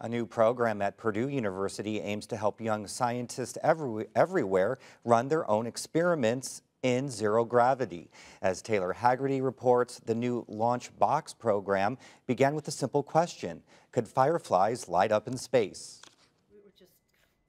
A new program at Purdue University aims to help young scientists everywhere run their own experiments in zero gravity. As Taylor Haggerty reports, the new Launch Box program began with a simple question: could fireflies light up in space?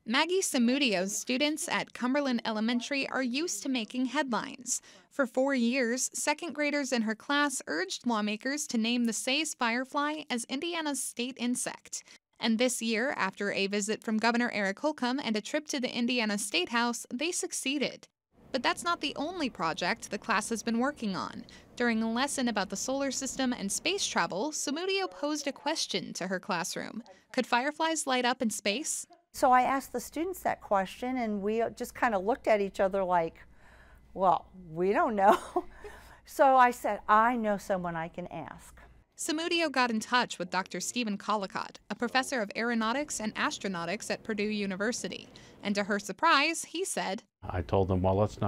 Maggie Samudio's students at Cumberland Elementary are used to making headlines. For 4 years, second graders in her class urged lawmakers to name the Say's firefly as Indiana's state insect. And this year, after a visit from Governor Eric Holcomb and a trip to the Indiana State House, they succeeded. But that's not the only project the class has been working on. During a lesson about the solar system and space travel, Samudio posed a question to her classroom. Could fireflies light up in space? So I asked the students that question, and we just kind of looked at each other like, well, we don't know. So I said, I know someone I can ask. Samudio got in touch with Dr. Stephen Collicott, a professor of aeronautics and astronautics at Purdue University. And to her surprise, he said, I told them, well, let's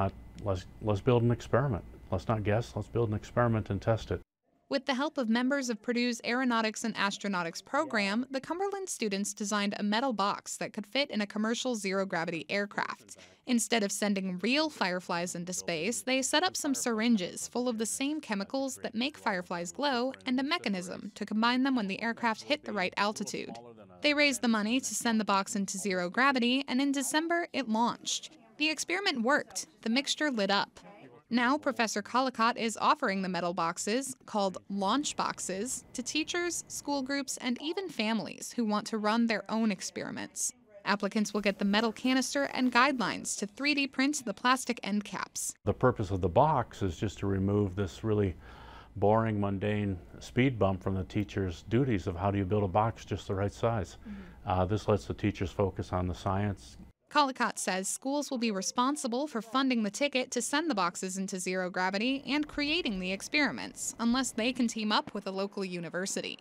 build an experiment. Let's not guess, let's build an experiment and test it. With the help of members of Purdue's Aeronautics and Astronautics program, the Cumberland students designed a metal box that could fit in a commercial zero-gravity aircraft. Instead of sending real fireflies into space, they set up some syringes full of the same chemicals that make fireflies glow and a mechanism to combine them when the aircraft hit the right altitude. They raised the money to send the box into zero gravity, and in December, it launched. The experiment worked. The mixture lit up. Now, Professor Collicott is offering the metal boxes, called launch boxes, to teachers, school groups, and even families who want to run their own experiments. Applicants will get the metal canister and guidelines to 3D print the plastic end caps. The purpose of the box is just to remove this really boring, mundane speed bump from the teacher's duties of how do you build a box just the right size. This lets the teachers focus on the science. Collicott says schools will be responsible for funding the ticket to send the boxes into zero gravity and creating the experiments, unless they can team up with a local university.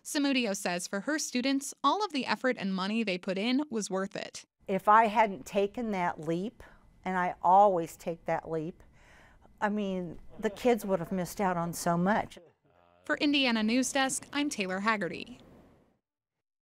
Samudio says for her students, all of the effort and money they put in was worth it. If I hadn't taken that leap, and I always take that leap, I mean, the kids would have missed out on so much. For Indiana News Desk, I'm Taylor Haggerty.